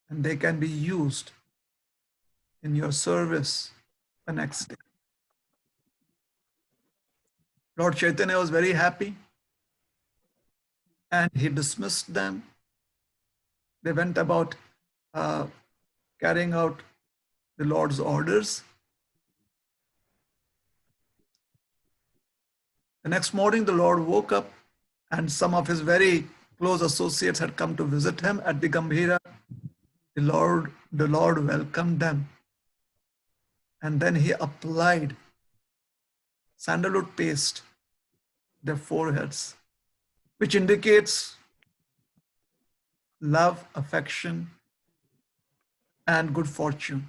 and they can be used in your service the next day. Lord Chaitanya was very happy and he dismissed them. They went about carrying out the Lord's orders. The next morning, the Lord woke up and some of his very close associates had come to visit him at the Gambhira. The Lord welcomed them. And then he applied sandalwood paste their foreheads, which indicates love, affection, and good fortune.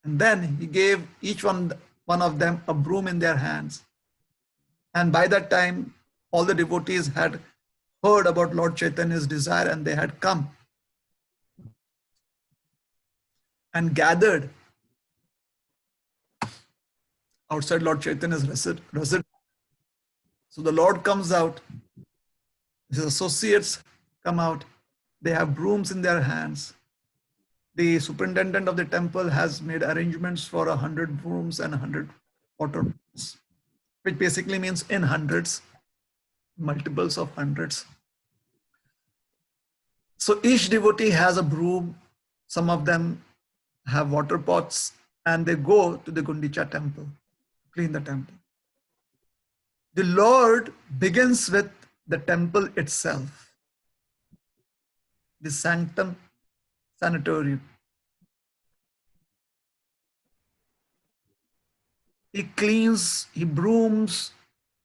And then he gave each one of them a broom in their hands. And by that time, all the devotees had heard about Lord Chaitanya's desire and they had come and gathered outside Lord Chaitanya's residence. So the Lord comes out, his associates come out, they have brooms in their hands. The superintendent of the temple has made arrangements for 100 brooms and 100 water pots, which basically means in hundreds, multiples of hundreds. So each devotee has a broom, some of them have water pots, and they go to the Gundicha temple, clean the temple. The Lord begins with the temple itself, the sanctum sanatorium. He cleans, he brooms,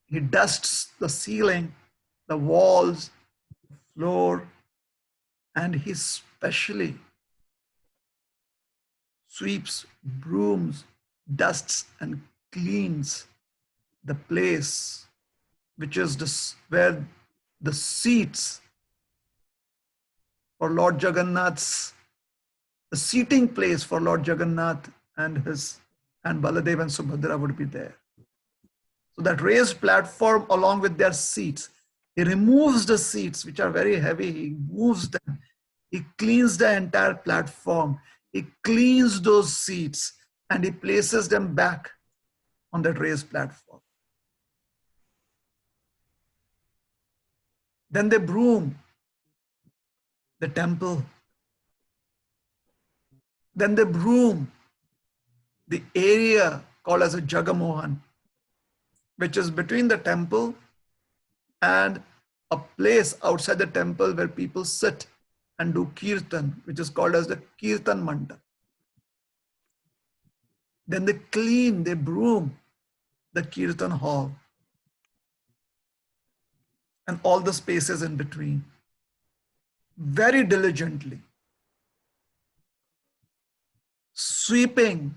he dusts the ceiling, the walls, floor, and he specially sweeps, brooms, dusts, and cleans the place which is where the seats for Lord Jagannath's, the seating place for Lord Jagannath and Baladev and Subhadra would be there. So that raised platform along with their seats, he removes the seats which are very heavy, he moves them, he cleans the entire platform, he cleans those seats and he places them back on that raised platform. Then they broom the temple. Then they broom the area called as a Jagamohan, which is between the temple and a place outside the temple where people sit and do kirtan, which is called as the Kirtan Mandap. Then they clean, they broom the Kirtan hall and all the spaces in between very diligently, sweeping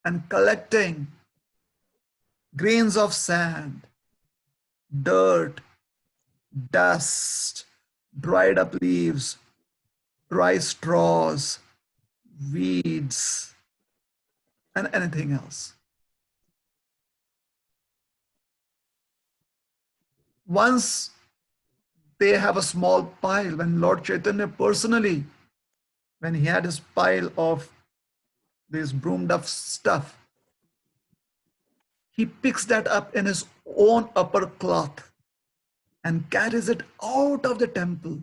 and collecting grains of sand, dirt, dust, dried up leaves, dry straws, weeds, and anything else. Once they have a small pile, when Lord Chaitanya personally, when he had his pile of this broomed up stuff, he picks that up in his own upper cloth and carries it out of the temple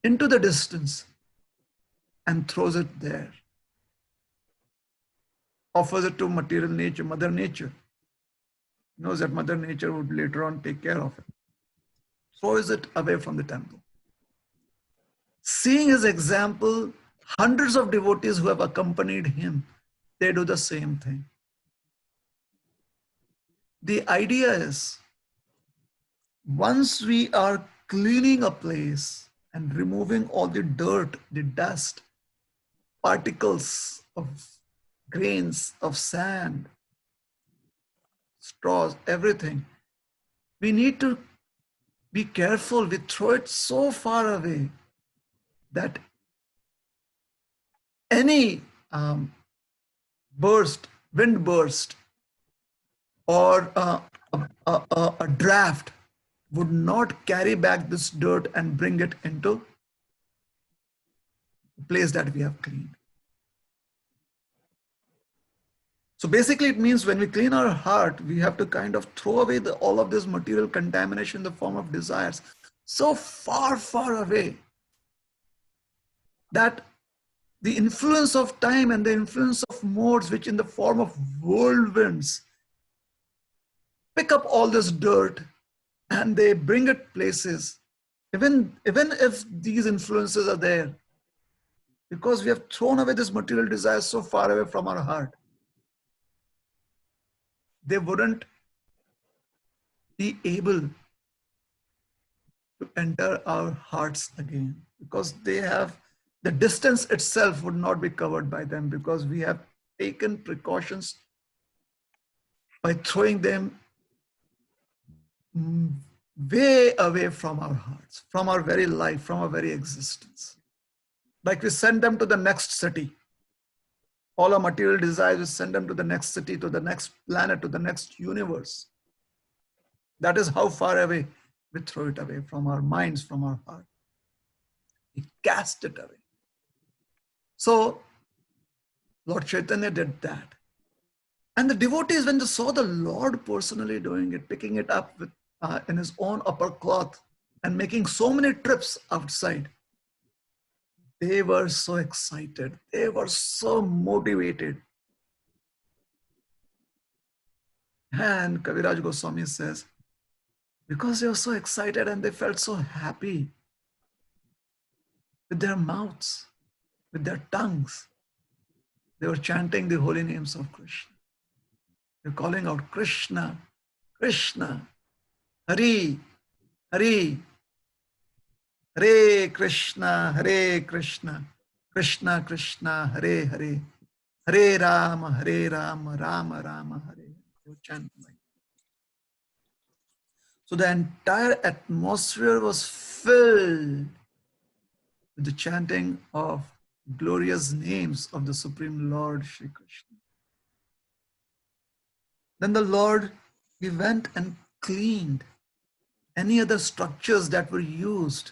into the distance and throws it there. Offers it to material nature, Mother Nature. Knows that Mother Nature would later on take care of it. Throws it away from the temple. Seeing his example, hundreds of devotees who have accompanied him, they do the same thing. The idea is, once we are cleaning a place and removing all the dirt, the dust, particles of grains of sand, straws, everything, we need to be careful, we throw it so far away that any wind burst, or a draft would not carry back this dirt and bring it into the place that we have cleaned. So basically it means when we clean our heart, we have to kind of throw away all of this material contamination in the form of desires so far, far away that the influence of time and the influence of modes, which in the form of whirlwinds pick up all this dirt and they bring it places, even if these influences are there, because we have thrown away this material desire so far away from our heart, they wouldn't be able to enter our hearts again, because they have, the distance itself would not be covered by them, because we have taken precautions by throwing them way away from our hearts, from our very life, from our very existence. Like we send them to the next city. All our material desires, we send them to the next city, to the next planet, to the next universe. That is how far away we throw it away from our minds, from our heart. We cast it away. So Lord Chaitanya did that. And the devotees, when they saw the Lord personally doing it, picking it up with, in his own upper cloth and making so many trips outside, they were so excited. They were so motivated. And Kaviraj Goswami says, because they were so excited and they felt so happy with their mouths, with their tongues, they were chanting the holy names of Krishna. They're calling out Krishna, Krishna, Hari, Hari, Hare Krishna, Krishna, Krishna, Hare Hare, Hare Rama, Rama Rama, Hare. They were chanting like that. So the entire atmosphere was filled with the chanting of glorious names of the Supreme Lord Shri Krishna. Then the Lord, he went and cleaned any other structures that were used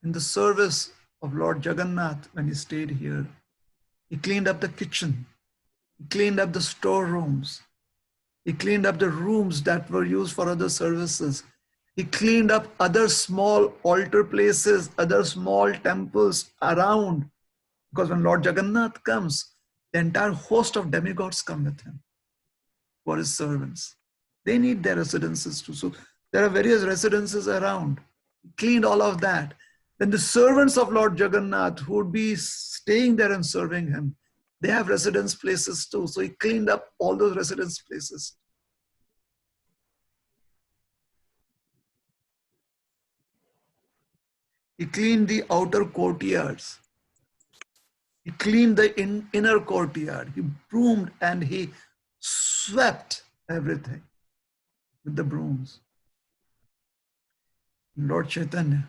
in the service of Lord Jagannath when he stayed here. He cleaned up the kitchen. He cleaned up the storerooms. He cleaned up the rooms that were used for other services. He cleaned up other small altar places, other small temples around. Because when Lord Jagannath comes, the entire host of demigods come with him for his servants. They need their residences too. So there are various residences around. He cleaned all of that. Then the servants of Lord Jagannath who would be staying there and serving him, they have residence places too. So he cleaned up all those residence places. He cleaned the outer courtyards. He cleaned the inner courtyard. He broomed and he swept everything with the brooms. Lord Chaitanya,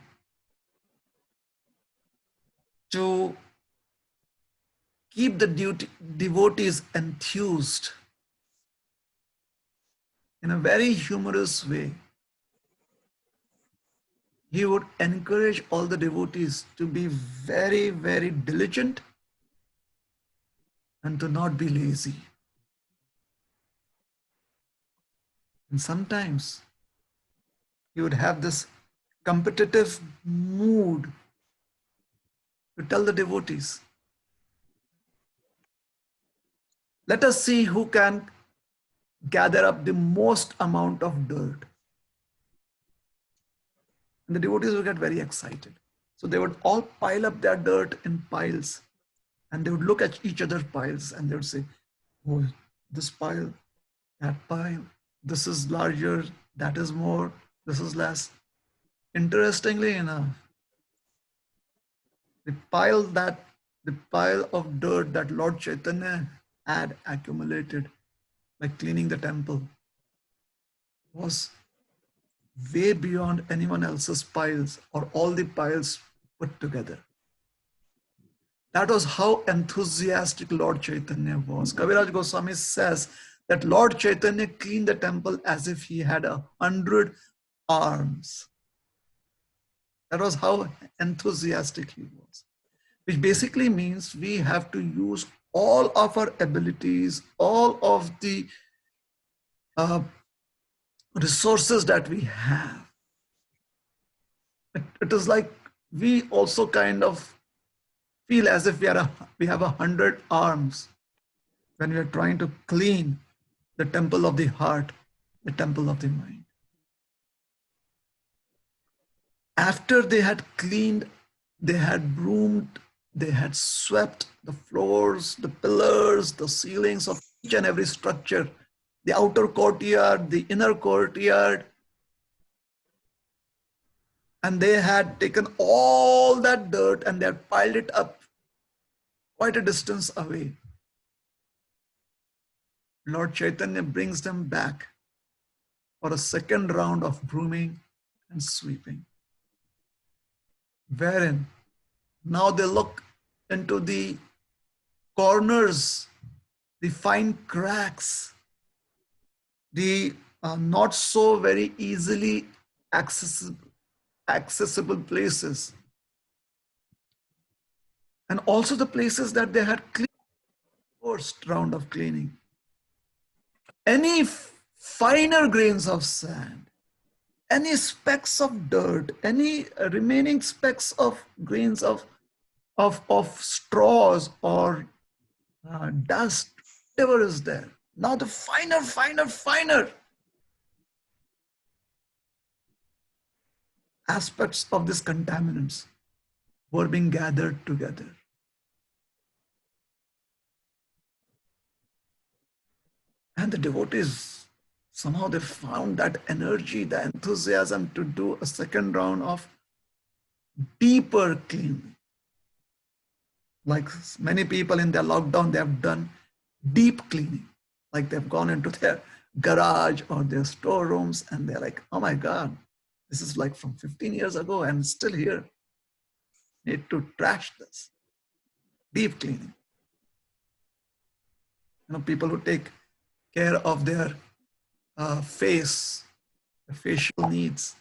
to keep the devotees enthused in a very humorous way, he would encourage all the devotees to be very, very diligent and to not be lazy. And sometimes he would have this competitive mood to tell the devotees, let us see who can gather up the most amount of dirt. And the devotees would get very excited. So they would all pile up their dirt in piles. And they would look at each other's piles and they would say, oh, this pile, that pile, this is larger, that is more, this is less. Interestingly enough, the pile of dirt that Lord Chaitanya had accumulated by cleaning the temple was way beyond anyone else's piles or all the piles put together. That was how enthusiastic Lord Chaitanya was. Kaviraj Goswami says that Lord Chaitanya cleaned the temple as if he had 100 arms. That was how enthusiastic he was, which basically means we have to use all of our abilities, all of the resources that we have. It is like we also kind of feel as if we have 100 arms when we are trying to clean the temple of the heart, the temple of the mind. After they had cleaned, they had broomed, they had swept the floors, the pillars, the ceilings of each and every structure, the outer courtyard, the inner courtyard, and they had taken all that dirt and they had piled it up quite a distance away. Lord Chaitanya brings them back for a second round of brooming and sweeping, wherein now they look into the corners, the fine cracks, the not so very easily accessible places, and also the places that they had cleaned first round of cleaning. Any finer grains of sand, any specks of dirt, any remaining specks of grains of straws or dust, whatever is there. Now the finer aspects of these contaminants were being gathered together. And the devotees, somehow they found that energy, the enthusiasm to do a second round of deeper cleaning. Like many people in their lockdown, they have done deep cleaning. Like they've gone into their garage or their storerooms and they're like, oh my God, this is like from 15 years ago and still here. Need to trash this. Deep cleaning. You know, people who take care of their face, the facial needs.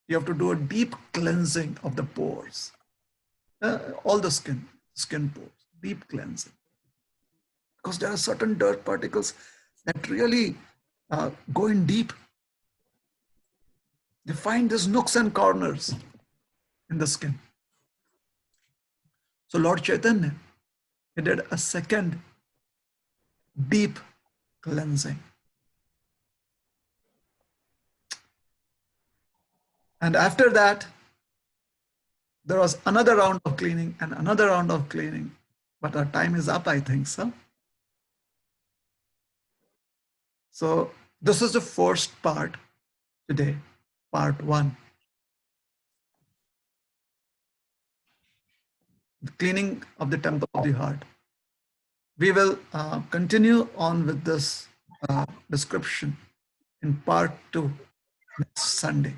You have to do a deep cleansing of the pores. All the skin pores, deep cleansing. Because there are certain dirt particles that really go in deep. They find these nooks and corners in the skin. So Lord Chaitanya, he did a second deep cleansing. And after that, there was another round of cleaning and another round of cleaning. But our time is up, I think so. So this is the first part today, part 1. The cleaning of the temple of the heart. We will continue on with this description in part 2 next Sunday.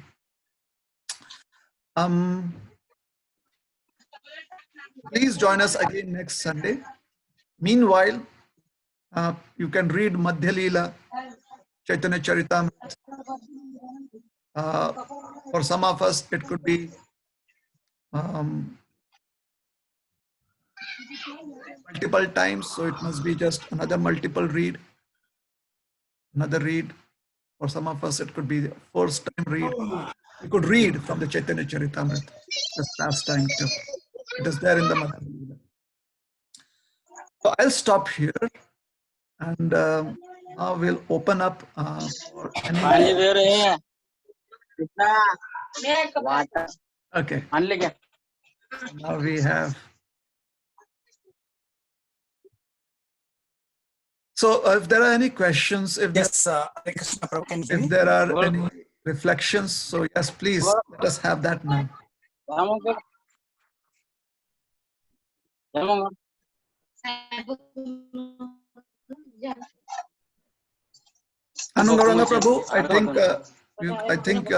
Please join us again next Sunday. Meanwhile, you can read Madhya Leela, Chaitanya Charitamrita. For some of us, it could be multiple times, so it must be just another multiple read, another read. For some of us, it could be the first time read. You could read from the Chaitanya Charitamrita this last time too. It is there in the Madhya Leela. So I'll stop here, and now we'll open up for any. Okay. Now we have. So if there are any questions, if Yes, Hare Krishna Prabhu, can you hear me? if there are any reflections, so yes, please let us have that now. Anungaranga Prabhu, I think I think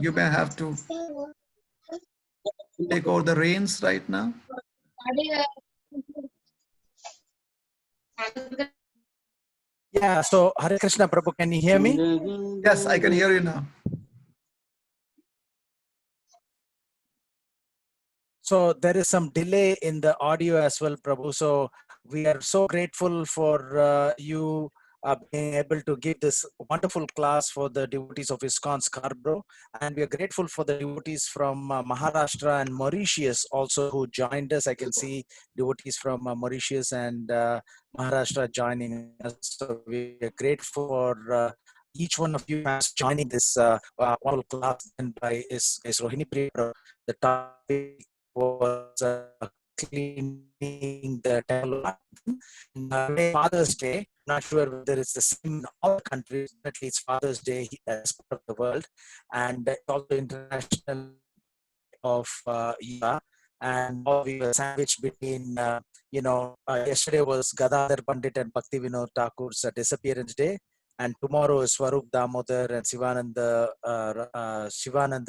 you may have to take over the reins right now. Yeah, so Hare Krishna Prabhu, can you hear me? Yes, I can hear you now. So there is some delay in the audio as well, Prabhu. So we are so grateful for you being able to give this wonderful class for the devotees of ISKCON Scarborough. And we are grateful for the devotees from Maharashtra and Mauritius also who joined us. I can see devotees from Mauritius and Maharashtra joining us. So we are grateful for each one of you fans joining this wonderful class and by is Rohini Priya. The topic was cleaning the temple. Father's Day. I'm not sure whether it's the same in all countries. At least Father's Day as part of the world, and also International of Yoga. And we were sandwiched between, yesterday was Gadadhar Pandit and Bhakti Vinod Thakur's disappearance day. And tomorrow is Swarup Damodar and Shivananda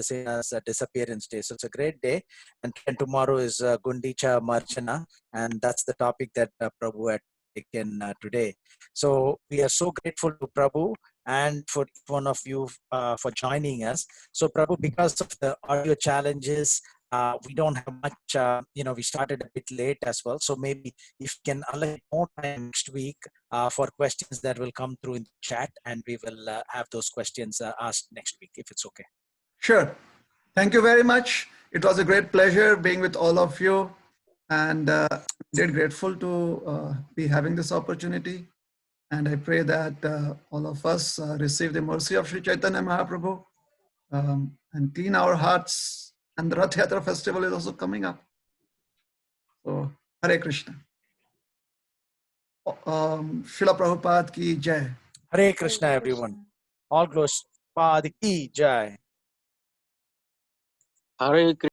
Sena's disappearance day. So it's a great day. And tomorrow is Gundicha Marchana. And that's the topic that Prabhu had taken today. So we are so grateful to Prabhu and for each one of you for joining us. So Prabhu, because of the audio challenges, we don't have much, we started a bit late as well. So maybe if you can allocate more time next week for questions that will come through in the chat, and we will have those questions asked next week, if it's okay. Sure. Thank you very much. It was a great pleasure being with all of you, and indeed grateful to be having this opportunity. And I pray that all of us receive the mercy of Sri Chaitanya Mahaprabhu and clean our hearts. And the Rath Yatra festival is also coming up. So, Hare Krishna. Srila Prabhupada ki jai. Hare Krishna, everyone. All glories. Pad ki jai. Hare Krishna.